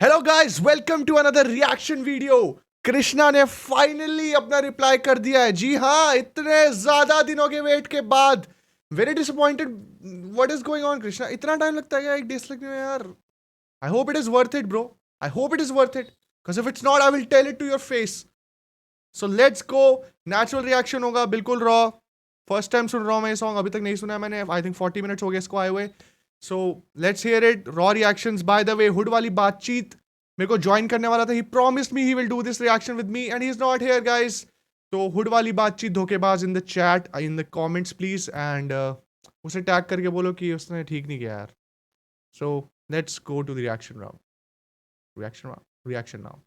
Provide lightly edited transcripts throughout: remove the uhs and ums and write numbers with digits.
Hello guys, welcome to another reaction video. Krishna ने finally अपना reply कर दिया है। जी हाँ, इतने ज्यादा दिनों के वेट के बाद। Very disappointed. What is going on Krishna? इतना टाइम लगता है क्या एक डिस लिखने में यार? I hope it is worth it bro. I hope it is worth it, because if it's not I will tell it to your face. So let's go. Natural reaction होगा, बिल्कुल raw. First time सुन रहा हूँ मैं ये song, अभी तक नहीं सुना है मैंने। आई थिंक 40 मिनट्स हो गए इसको आए हुए। So let's hear it, raw reactions. By the way, hood वाली बातचीत मेरे को ज्वाइन करने वाला था। He promised me he will do this reaction with me and he is not here guys. तो हुड वाली बातचीत धोखेबाज in the chat, in the comments please, and उसे टैग करके बोलो कि उसने ठीक नहीं किया यार। So let's go to the reaction round. Reaction now.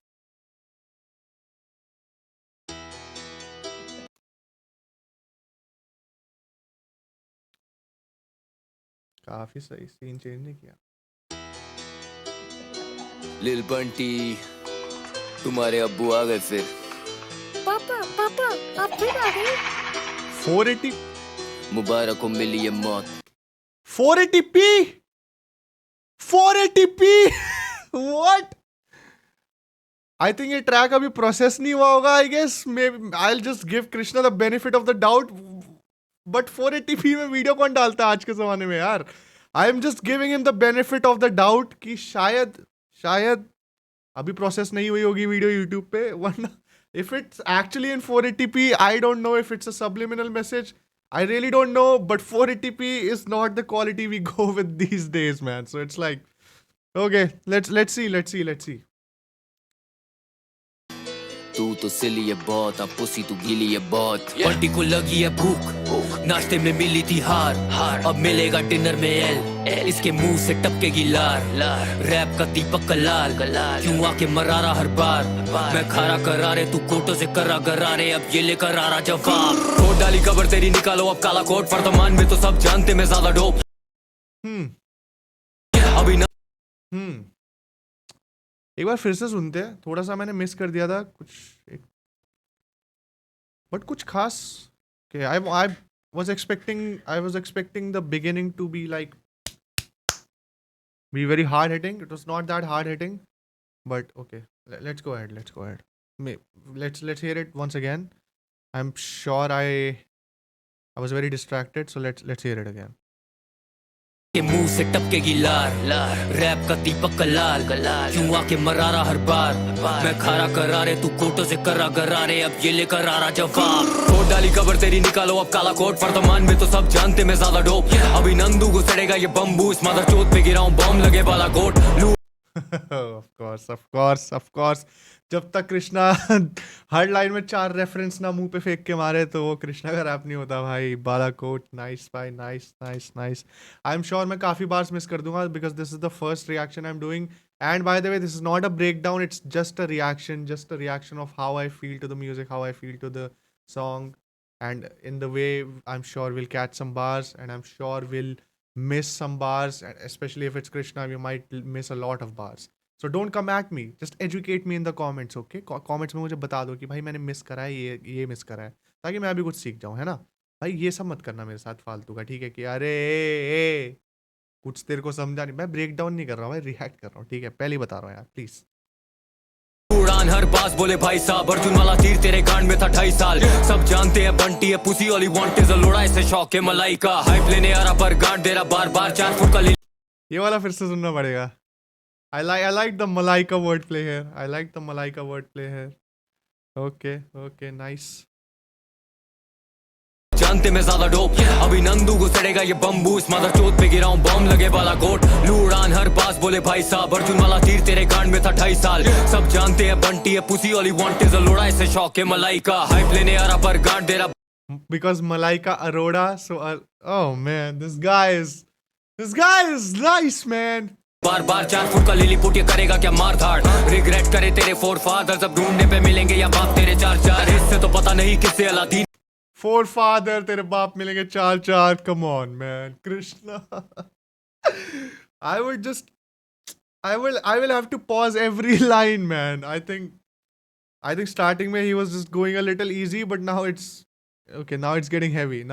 काफी सही, सीन चेंज नहीं किया। लिल बंटी, तुम्हारे अब्बू आ गए फिर। पापा पापा आप फिर आ गए। 480 मुबारक हो मिली ये मौत। 480p 480p what? I think ये ट्रैक अभी प्रोसेस नहीं हुआ होगा। I guess may I will just give Krishna the benefit of the doubt, but 480p में वीडियो कौन डालता है आज के जमाने में यार? I am just giving him the benefit of the doubt कि शायद अभी प्रोसेस नहीं हुई होगी वीडियो यूट्यूब पे, वरना if it's actually in 480p I don't know if it's a subliminal message. I really don't know, but 480p is not the quality we go with these days, man. So it's like, okay, let's see. तू तो सिली है बहुत, अब pussy तू गीली है बहुत। बंटी को लगी है भूख, नाश्ते में मिली थी हार, अब मिलेगा डिनर में एल, इसके मुंह से टपकेगी लार। रैप का दीपक का लाल, क्यों आके मरा रहा हर बार। मैं खारा करा रे, तू कोटों से करा गरा रे, अब ये लेकर आ रहा जवाब। कोट डाली खबर तेरी, निकालो अब काला कोट। वर्तमान में तो सब जानते मैं ज्यादा डोप। अभी ना एक बार फिर से सुनते हैं। थोड़ा सा मैंने मिस कर दिया था बट कुछ खास के I was expecting the beginning to be like be very hard hitting. It was not that hard hitting, but okay, let's go ahead. Let's hear it once again. I'm sure I was very distracted, so let's hear it again. के मुंह से टपकेगी लार, rap का दीपक का लाल, क्यों आके मरा रहा हर बार। मैं खारा करा रे, तू कोटों से करा गरा रे, अब ये लेकर आ रहा जवाब। कोट डाली खबर तेरी, निकालो अब काला कोट। वर्तमान में तो सब जानते मैं ज्यादा डोप। अभी नंदू को सड़ेगा ये बम्बू, इस मदर चोट पे गिराऊं बम लगे वाला गोट। Of course. जब तक कृष्णा हर लाइन में 4 रेफरेंस ना मुंह पे फेंक के मारे तो वो कृष्णा का रैप नहीं होता भाई। बालाकोट, नाइस भाई, नाइस। आई एम श्योर मैं काफी बार मिस कर दूंगा, because this is the first reaction I am doing. And by the way, this is not a breakdown, it's just a reaction of how I feel to the music, how I feel to the song. And in the way, I'm sure we'll catch some bars, and I'm sure we'll miss some bars, and especially if it's Krishna, we might miss a lot of bars. So don't come at me, just educate me in the comments, okay? Comments में मुझे बता दो कि भाई मैंने miss करा है, ये मिस करा है, ताकि मैं अभी कुछ सीख जाऊँ, है ना भाई? ये सब मत करना मेरे साथ फालतू का, ठीक है? कि अरे कुछ तेरे को समझा नहीं. मैं ब्रेक डाउन नहीं कर रहा हूँ भाई, रिएक्ट कर रहा हूँ, ठीक है? पहले ही बता रहा हूँ यार, प्लीज. उड़ान हर बास बोले भाई साहब, अर्जुन वाला तीर तेरे कांड में था 2.5 साल। सब जानते हैं बंटी है pussy, all he want is a लोड़ा, ऐसे शौक है मलाई का। हाइप लेने आ रहा पर गांड दे रहा बार 4 फुट का। ये वाला फिर से सुनना पड़ेगा. I like the Malaika wordplay here. Okay, nice. जानते मैं ज्यादा डोप, अभी नंदू को सड़ेगा ये बम्बू, इस मदर चोट पे गिराऊं बम लगे वाला गोट। लूड़ान हर बास बोले भाई साहब, अर्जुन वाला तीर तेरे कांड में था 2.5 साल। सब जानते हैं बंटी है pussy, all he want is a लोड़ा, ऐसे शौक है मलाई का। हाइप लेने आ रहा पर गांड दे रहा, because Malaika Arora, so oh man, this guy is nice, man. Bar 4 foot का लिली पुट, ये करेगा क्या मार धाड़। रिग्रेट करे तेरे 4 फादर, अब ढूंढने पे मिलेंगे या बाप तेरे 4 इससे तो पता नहीं किससे अलादीन। 4 father, तेरे बाप मिलेंगे 4. Come on, man, Krishna. I will have to pause every line, man. I think starting में he was just going a little easy, but now it's okay. Now it's getting heavy,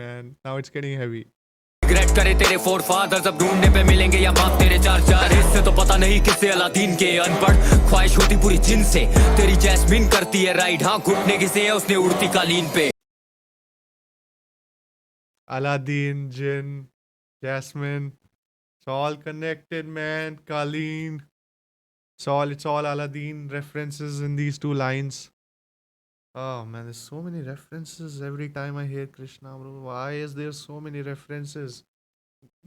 man. Now it's getting heavy. Regret करे तेरे 4 father, अब ढूंढने पे मिलेंगे या बाप तेरे 4 इससे तो पता पता नहीं किससे अलादीन के अनपढ़ ख्वाहिश होती पूरी जिन से तेरी जैस्मिन करती है राइड हाँ घुटने किसे है उसने उड़ती कालीन पे Aladdin, Jinn, Jasmine. It's all connected, man. Colleen. It's all Aladdin references in these two lines. Oh man, there's so many references every time I hear Krishna, bro. Why is there so many references?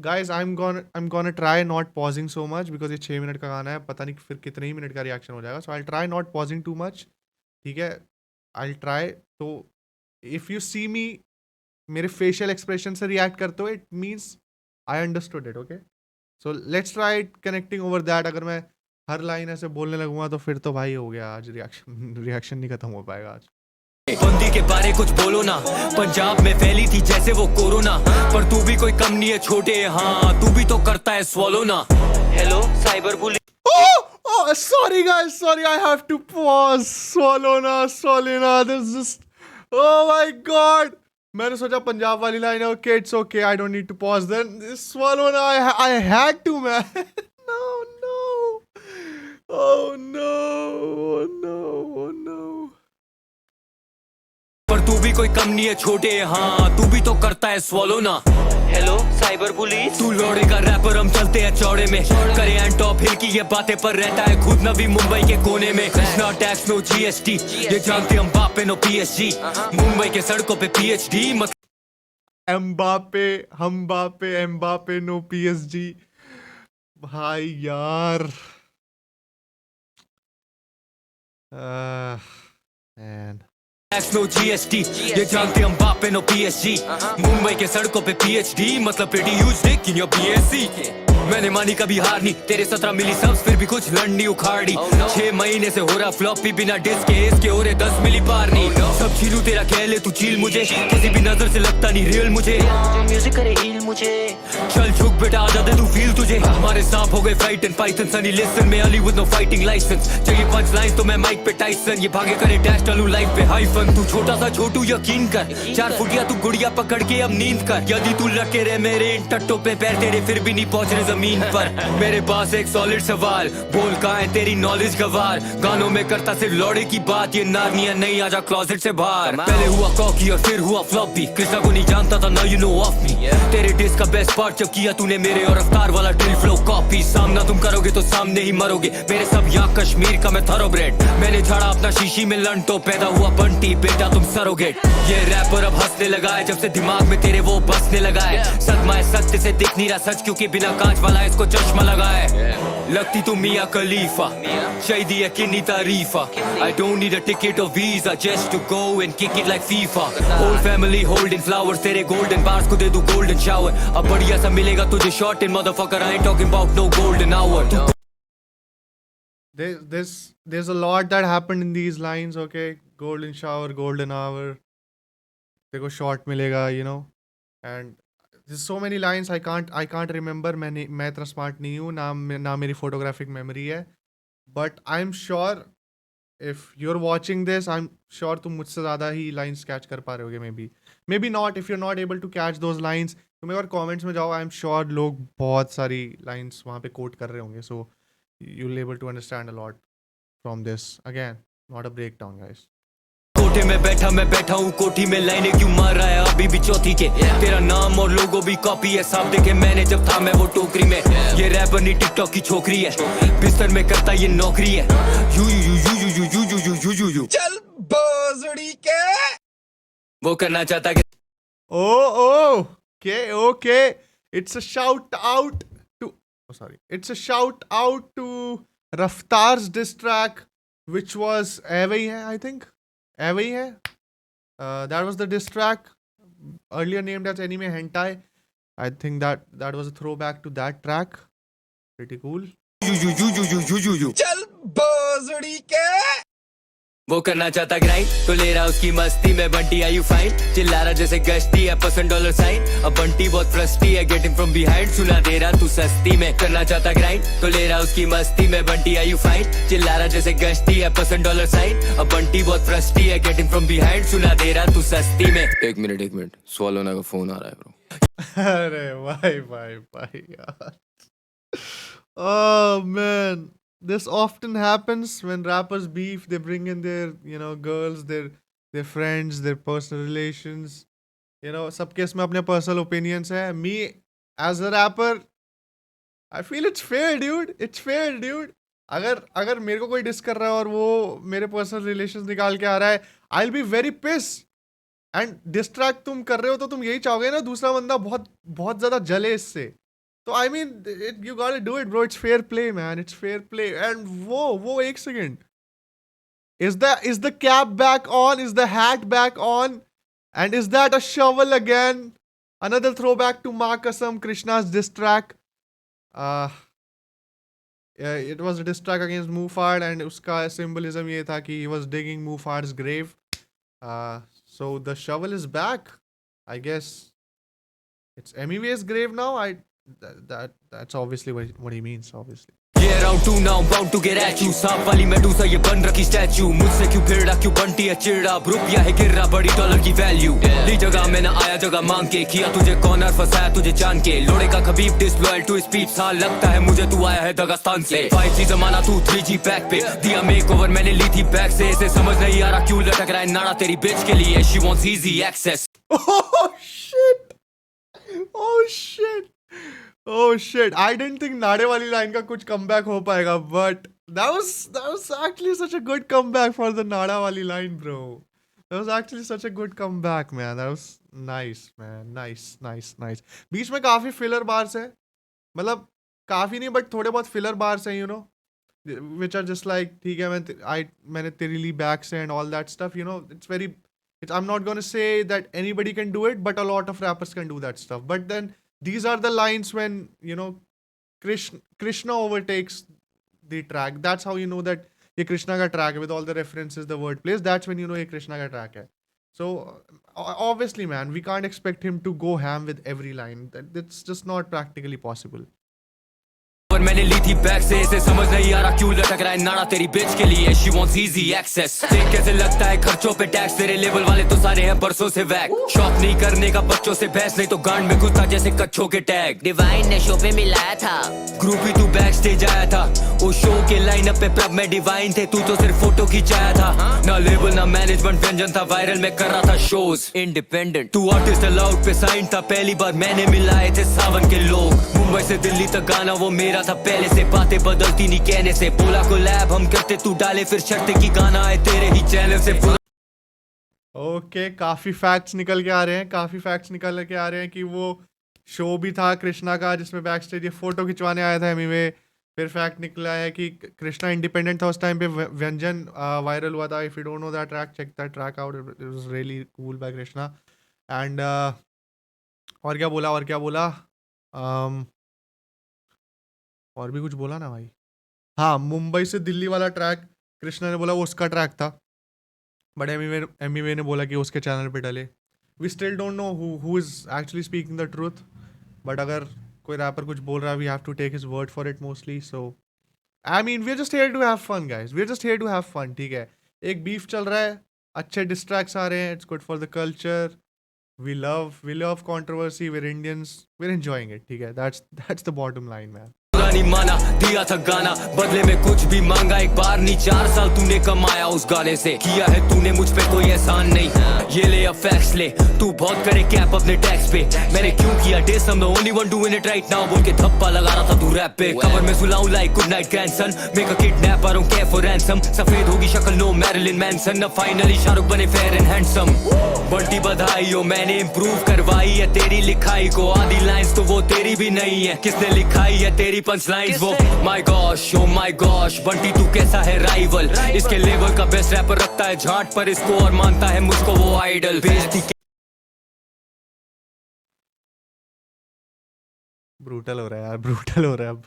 Guys, I'm gonna try not pausing so much because ये 6 minute का गाना है पता नहीं फिर कितने ही minute का reaction हो जाएगा. So I'll try not pausing too much. ठीक है, I'll try. तो if you see me मेरे फेशियल एक्सप्रेशन से रिएक्ट करते हो it means I understood it. Okay, so let's try connecting over that. अगर मैं हर लाइन ऐसे बोलने लगूंगा तो फिर तो भाई हो गया आज रिएक्शन नहीं खत्म हो पाएगा आज. बंदी के बारे कुछ बोलो ना पंजाब में फैली थी जैसे वो कोरोना पर तू भी कोई कम नहीं है छोटे हाँ तू भी तो करता है स्वॉलो ना. Hello cyber bully. Oh, sorry guys, sorry, I have to pause. Swallow na, this just, oh my god. मैंने सोचा पंजाब वाली लाइन है. Okay, it's okay, I don't need to pause. Then swallow na, I had to, man. No. Oh no. पर तू भी कोई कम नहीं है छोटे हाँ तू भी तो करता है स्वॉलो ना. Hello cyber police. तू लौड़े का रैपर हम चलते हैं चौड़े में करे एंड टॉप हिल की ये बातें पर रहता है खुद नबी मुंबई के कोने में. कृष्णा टैक्स नो जीएसटी ये जानते हम बापे नो पीएसजी मुंबई के सड़कों पे पीएचडी मत एम्बापे नो पीएसजी. भाई यार man. टैक्स नो जीएसटी ये जानते हम बापे नो पीएसजी मुंबई के सड़कों पे पीएचडी मतलब pretty huge dick in your BSc. मैंने मानी कभी हार नहीं तेरे 17 मिली सब्स फिर भी कुछ लड़नी उखाड़ी 6 महीने से हो रहा फ्लॉपी बिना डिस्क के इसके हो रहे 10 मिली पार नहीं सब छीलू तेरा कह ले तू चील मुझे किसी भी नजर से लगता नहीं रियल मुझे म्यूजिक करे हील मुझे चल झुक बेटा आजा दे तू फील तुझे हमारे सांप हो गए fight and python Sunny listen में Ali with no fighting license चाहिए पंच लाइंस तो मैं माइक पे टाइसन ये भागे करे डैश डालू लाइफ पे हाइफन तू छोटा सा छोटू यकीन कर 4 फुटिया तू गुड़िया पकड़ के अब नींद कर यदि तू लटके रहे मेरे इन टट्टों पे पैर तेरे फिर भी नहीं पहुंच रहे जमीन पर. मेरे पास एक सॉलिड सवाल बोल कहाँ है तेरी नॉलेज गवार गानों में करता सिर्फ लौड़े की बात ये नारनिया नहीं आजा क्लोजेट से बाहर. पहले हुआ कॉकी और फिर हुआ फ्लॉपी कृष्णा को नहीं जानता था now you know of me तेरे डिस्क का बेस्ट पार्ट जब किया तूने मेरे और अफ्तार वाला ड्रिल फ्लो कॉपी. सामना तुम करोगे तो सामने ही मरोगे मेरे सब यहाँ कश्मीर का मैं थरोब्रेड मैंने झाड़ा अपना शीशी में लन तो पैदा हुआ बंटी बेटा तुम सरोगेट. ये रैपर अब हंसने लगा है जब से दिमाग में तेरे वो बसने लगा है सदमा है सत्य से दिख नहीं रहा सच क्योंकि बिना कांच वाला इसको चश्मा लगा है. लगती तू मिया खलीफा चाहिए है किन्नी तारीफा I don't need a ticket or visa just to go and kick it like FIFA. Whole family holding flowers तेरे golden bars को दे दूं golden shower अब बढ़िया सा मिलेगा तुझे short in motherfucker I ain't talking about no golden hour. There's a lot that happened in these lines. Okay, golden shower, golden hour. देखो short मिलेगा, you know, and there's so many lines I can't remember. मैं इतना smart नहीं हूँ ना मेरी photographic memory है. But I'm sure if you're watching this, I'm sure तुम मुझसे ज़्यादा ही lines catch कर पा रहे होगे. Maybe not. If you're not able to catch those lines, तुम एक बार comments में जाओ. I'm sure लोग बहुत सारी lines वहाँ पे quote कर रहे होंगे. So you'll able to understand a lot from this. Again, not a breakdown, guys. कोठे में मैं बैठा हूँ कोठी में लाइनें क्यों मार रहा है अभी भी चौथी के तेरा नाम और लोगो भी कॉपी है साफ देखे मैंने जब था मैं वो टोकरी में ये रैपर नहीं टिकटॉक की छोकरी है बिस्तर में करता ये नौकरी है यू चल बोजड़ी के वो करना चाहता कि Okay. It's a shout out to Raftar's diss track, which was Airway hai, I think. Airway hai. That was the diss track, earlier named as Anime Hentai. I think that was a throwback to that track. Pretty cool. चल बोजड़ी के वो करना चाहता grind तो ले रहा उसकी मस्ती में बंटी आई यू फाइन चिल्ला रहा जैसे गश्ती है $% साइन अब बंटी बहुत फ्रस्टी है गेटिंग फ्रॉम बिहाइंड सुना दे रहा तू सस्ती में करना चाहता ग्राइंड तो ले रहा उसकी मस्ती में बंटी आई यू फाइन चिल्ला रहा जैसे गश्ती है $% साइन अब बंटी बहुत फ्रस्टी है गेटिंग फ्रॉम बिहाइंड सुना दे रहा तू सस्ती में. एक मिनट स्वॉलोना का फोन आ रहा है ब्रो. अरे भाई यार. Oh man, this often happens when rappers beef. They bring in their, girls, their friends, their personal relations. सबके इसमें अपने personal opinions है. Me as a rapper, I feel it's fair, dude. It's fair, dude. अगर मेरे को कोई dish कर रहा है और वो मेरे पर्सनल रिलेशंस निकाल के आ रहा है, I'll be very pissed. And distract तुम कर रहे हो तो तुम यही चाहोगे ना दूसरा बंदा बहुत बहुत ज्यादा जले इससे. तो I mean you got to do it bro. It's fair play man. It's fair play. And वो एक सेकंड, is the cap back on? Is the hat back on? And is that a shovel again? Another throwback to Ma Kasam, Krishna's diss track. It was a diss track against Mufad, and उसका symbolism ये था कि he was digging Mufad's grave. So the shovel is back. I guess it's Emiway's grave now. That's obviously what he means, obviously. Yeah, round 2 now, bound to get at you. सांप वाली Medusa ये बन रखी statue. मुझसे क्यों फिरड़ा, क्यों बंटी है चिड़ा. रुपया है गिर रहा, बड़ी डॉलर की वैल्यू. ली जगह में ना आया जगह मांग के. किया तुझे कॉर्नर, फंसाया तुझे जान के. लोड़े का खबीब डिसलॉयल टू स्पीड. सा लगता है मुझे तू आया है दगास्तान से. 5G जमाना तू 3G बैक पे. दिया मेक ओवर मैंने ली थी बैक से. इसे समझ नहीं आ रहा क्यों लटक रहा है नाड़ा तेरी bitch के लिए. She wants easy access. Oh shit! Oh shit! Oh shit! I didn't think नाड़े वाली लाइन का कुछ comeback हो पाएगा, but that was actually such a good comeback for the नाड़ा वाली line, bro. That was actually such a good comeback, man. That was nice, man. Nice. बीच में काफी filler bars है, मतलब काफी नहीं but थोड़े बहुत filler bars हैं, which are just like ठीक है मैंने तेरे लिए back से and all that stuff, I'm not gonna say that anybody can do it, but a lot of rappers can do that stuff. But then these are the lines when Krishna overtakes the track. That's how you know that ये Krishna का track है with all the references, the word plays. That's when you know ये Krishna का track है. So obviously, man, we can't expect him to go ham with every line. That's just not practically possible. और मैंने ली थी bag से. इसे समझ नहीं आ रहा क्यों लटक रहा है नाड़ा तेरी bitch के लिए. She wants easy access. देख कैसे लगता है खर्चों पे टैक्स. तेरे लेवल वाले तो सारे हैं बरसों से वैक. शौक नहीं करने का बच्चों से बहस. नहीं तो गांड में घुसता जैसे कच्छों के टैग. डिवाइन ने शो पे मिलाया था. ग्रुपी तू बैक स्टेज आया था. उस शो के लाइनअप पे प्रभ में डिवाइन थे. तू तो सिर्फ फोटो खिंचाया था. ना लेबल ना मैनेजमेंट व्यंजन था. वायरल में कर रहा था शोज. इंडिपेंडेंट तू आर्टिस्ट अलाउड पे साइन था. पहली बार मैंने मिलाए थे सावन के लोग. मुंबई से दिल्ली तक गाना वो मेरा था पहले से. बातें बदलती नहीं कहने से. बोला को लैब हम करते तू डाले फिर शर्ते की गाना है तेरे ही चैनल से. ओके, काफी फैक्ट्स निकल के आ रहे हैं कि वो शो भी था कृष्णा का जिसमें बैक स्टेज ये फोटो खिंचवाने आया था एमीवे. फिर फैक्ट निकला है कि कृष्णा इंडिपेंडेंट था उस टाइम पे. व्यंजन वायरल हुआ था. If you don't know that track, check that track out. It was really cool by Krishna. And और क्या बोला और भी कुछ बोला ना भाई. हाँ, मुंबई से दिल्ली वाला ट्रैक कृष्णा ने बोला वो उसका ट्रैक था, बट एमीवे ने बोला कि उसके चैनल पे डले. We still don't know who is actually speaking the truth, but अगर कोई रैपर कुछ बोल रहा है we have to take his word for it mostly. So I mean we are just here to have fun guys. We are just here to have fun. ठीक है, एक beef चल रहा है, अच्छे डिस्ट्रैक्ट्स आ रहे हैं. It's good for the culture. We love controversy. We are Indians. We are enjoying it. ठीक है, that's the bottom line man. नहीं माना दिया था गाना, बदले में कुछ भी मांगा. एक बार नहीं 4 साल तूने कमाया उस गाने से. किया है तूने मुझ पे कोई एहसान नहीं. ये ले अब फैक्स ले. तू बहुत करे कैप अपने टैक्स पे. मैंने क्यों किया dish, I'm the only one doing it right now. बोल के थप्पा लगा रहा था तू रैप पे. कवर में सुलाऊं like good night grandson. Make a kidnap, I don't care for ransom. सफेद होगी शक्ल नो मैरिलिन मैनसन. अब फाइनली शाहरुख बने फेयर एंड हैंडसम. बंटी बधाई हो, मैंने इम्प्रूव करवाई है तेरी लिखाई को. आधी लाइंस तो वो तेरी भी नहीं है. किसने लिखाई है तेरी पंच लाइंस वो. My gosh oh my gosh, Bunty तू कैसा है राइवल. इसके लेवल का बेस्ट रैपर रखता है झाट पर इसको और मानता है मुझको वो आइडल. बेइज्जती ब्रूटल हो रहा है यार, ब्रूटल हो रहा है अब.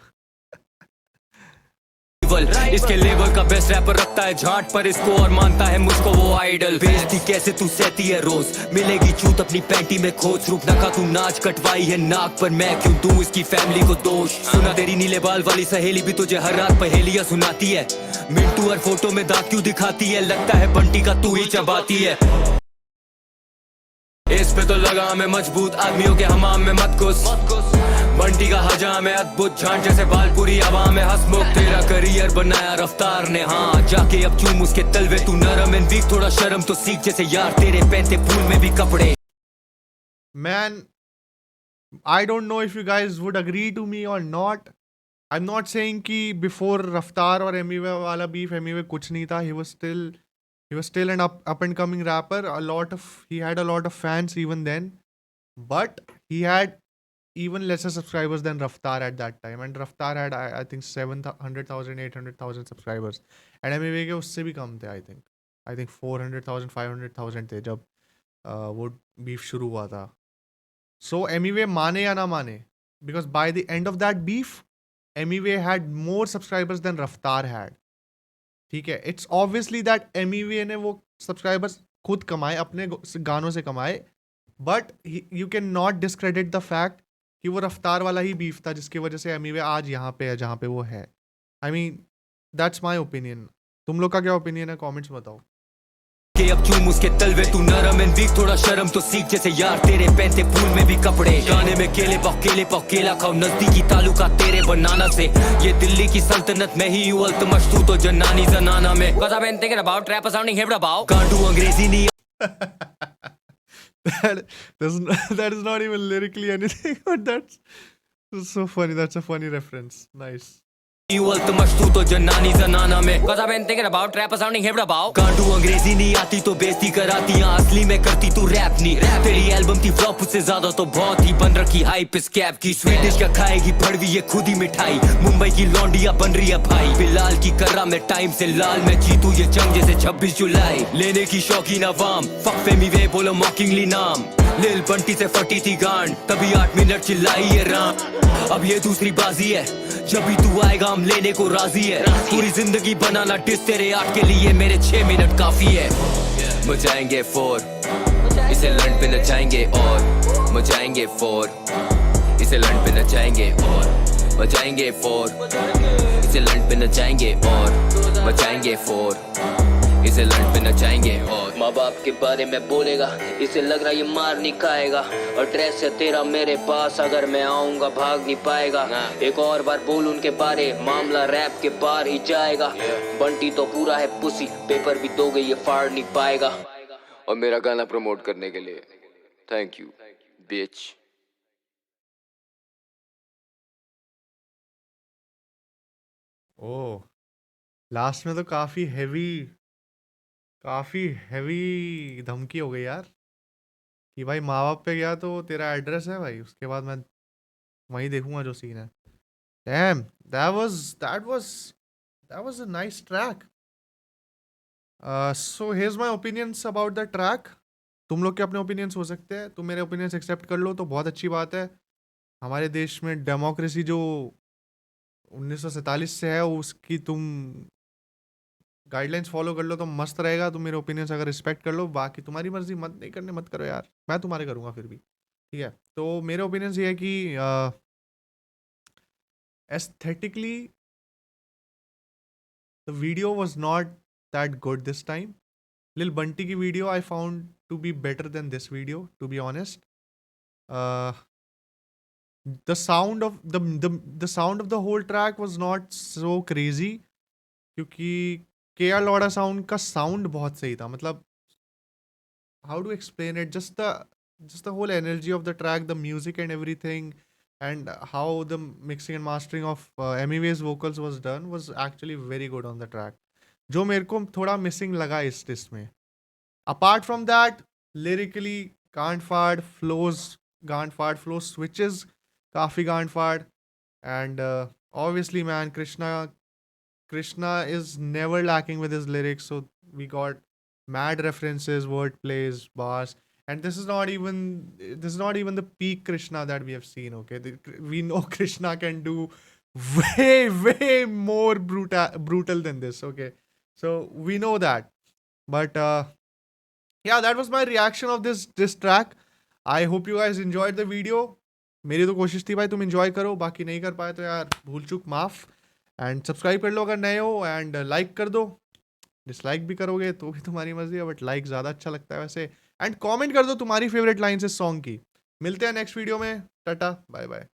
इसके लेवल का बेस्ट रैपर रखता है झाट पर इसको और मानता है मुझको वो आइडल. बेइज्जती कैसे तू सहती है रोज. मिलेगी चूत अपनी पैंटी में खोज. रूप नका तू नाच कटवाई है नाक पर. मैं क्यों दूं इसकी फैमिली को दोष. सुना तेरी नीले बाल वाली सहेली भी तुझे हर रात पहेलियां सुनाती है. मिंटू हर फोटो में दांत क्यों दिखाती है. लगता है बंटी का तू ही चबाती है. इस पे तो लगा मैं मजबूत. आदमियों के हमाम में मत घुस. बंटी का हजा में अद्भुत झांझ जैसे बालपुरी हवा में हंसमुख तेरा करियर बनाया रफ्तार ने हाँ जाके अब चूम उसके तलवे तू नरम एंड वीक थोड़ा शर्म तो सीख जैसे यार तेरे पहनते फूल में भी कपड़े Man, I don't know if you guys would agree to me or not. I'm not saying कि before Raftar और Emiway वाला beef Emiway कुछ नहीं था. He was still an up and coming rapper. He had a lot of fans even then, but he had even lesser subscribers than Raftar at that time. And Raftar had I think 700,000 800,000 subscribers. And Emiway के उससे भी कम थे I think 400,000 500,000 थे जब वो beef शुरू हुआ था. So Emiway माने या ना माने, because by the end of that beef, Emiway had more subscribers than Raftar had. ठीक है, it's obviously that Emiway ने वो subscribers खुद कमाए, अपने गानों से कमाए, but you cannot discredit the fact कि वो रफ्तार वाला ही beef था जिसकी वजह से Emiway आज यहाँ पे है जहाँ पे वो है. I mean, that's my opinion. तुम लोग का क्या opinion है? Comments में बताओ. के अब चूम उसके तलवे तू नरम एंड वीक थोड़ा शर्म तो सीख जैसे यार तेरे पहनते फूल में भी कपड़े गाने में केले पाव केला खाओ नजदीकी तालुका तेरे बनाना से ये दिल्ली की सल्तनत में ही हूँ अल्तमश तू तो जन्नानी जनाना में cause I've been thinking about rap sounding hip about can't do अंग्रेजी नहीं that is not even lyrically anything, but that's so funny. That's a funny reference. Nice. Altamash तू तो जन्नानी जनाना में cause I've been thinking about rap sounding hip about can't do अंग्रेजी नहीं आती तो बेइज्जती कराती यहाँ असली में करती तू रैप नहीं तेरी एल्बम थी फ्लॉप उससे ज्यादा तो बहुत ही बन रखी हाइप इस कैप की स्वीडिश का खाएगी भड़वी ये खुद ही मिठाई मुंबई की लौंडिया बन रही है भाई बिलाल की कर्रा में टाइम से लाल मैं जीतू ये जंग जैसे 26 जुलाई लेने की शौकीन अवाम फक Emiway बोलो मॉकिंगली नाम लिल बंटी से फटी थी गांड तभी 8 मिनट चिल्लाई ये राम अब ये दूसरी बाजी है जब भी तू आएगा हम लेने को राजी है पूरी जिंदगी बनाना डिस तेरे 8 के लिए मेरे 6 मिनट काफी है मचाएंगे 4 इसे लंड पे नचाएंगे और मचाएंगे 4 इसे लंड पे नचाएंगे और मचाएंगे 4 इसे लंड पे नचाएंगे और मचाएंगे 4 इसे लंड पे नचाएंगे और माँ बाप के बारे में बोलेगा इसे लग रहा ये मार नहीं खाएगा और ड्रेस है तेरा मेरे पास अगर मैं आऊंगा भाग नहीं पाएगा एक और बार बोल उनके बारे मामला रैप के बाहर ही जाएगा बंटी तो पूरा है पुसी पेपर भी दोगे ये फाड़ नहीं पाएगा और मेरा गाना प्रमोट करने के लिए thank you beach oh, last में तो काफी हैवी धमकी हो गई यार कि भाई माँ बाप पे गया तो तेरा एड्रेस है भाई उसके बाद मैं वहीं देखूंगा जो सीन है. Damn, that was a nice track. So here's my opinions about the track. तुम लोग के अपने ओपिनियंस हो सकते हैं, तुम मेरे ओपिनियंस एक्सेप्ट कर लो तो बहुत अच्छी बात है. हमारे देश में डेमोक्रेसी जो 1947 से है उसकी तुम गाइडलाइंस फॉलो कर लो तो मस्त रहेगा. तुम मेरे ओपिनियंस अगर रिस्पेक्ट कर लो, बाकी तुम्हारी मर्जी, मत नहीं करने मत करो यार, मैं तुम्हारे करूँगा फिर भी. ठीक है, तो मेरे ओपिनियंस ये है कि aesthetically the video was not that good this time. Lil Bunty की video I found to be better than this video, to be honest. the sound of the sound of the whole track was not so crazy क्योंकि KR लौड़ा sound का sound बहुत सही था. मतलब how to explain it, just the whole energy of the track, the music and everything, and how the mixing and mastering of Emiway's vocals was done was actually very good on the track. जो मेरे को थोड़ा missing लगा इस dish में. Apart from that, lyrically गांड फाड़ flows switches काफी गांड फाड़. And obviously man, Krishna is never lacking with his lyrics, so we got mad references, word plays, bars, and this is not even the peak Krishna that we have seen. Okay, we know Krishna can do way more brutal than this. Okay, so we know that, but yeah, that was my reaction of this track. I hope you guys enjoyed the video. मेरी तो कोशिश थी भाई तुम enjoy करो, बाकी नहीं कर पाए तो यार भूल चूक माफ. एंड सब्सक्राइब कर लो अगर नए हो, एंड लाइक कर दो. डिसलाइक भी करोगे तो भी तुम्हारी मर्जी है, बट लाइक ज़्यादा अच्छा लगता है वैसे. एंड कमेंट कर दो तुम्हारी फेवरेट लाइन्स इस सॉन्ग की. मिलते हैं नेक्स्ट वीडियो में. Tata, bye bye.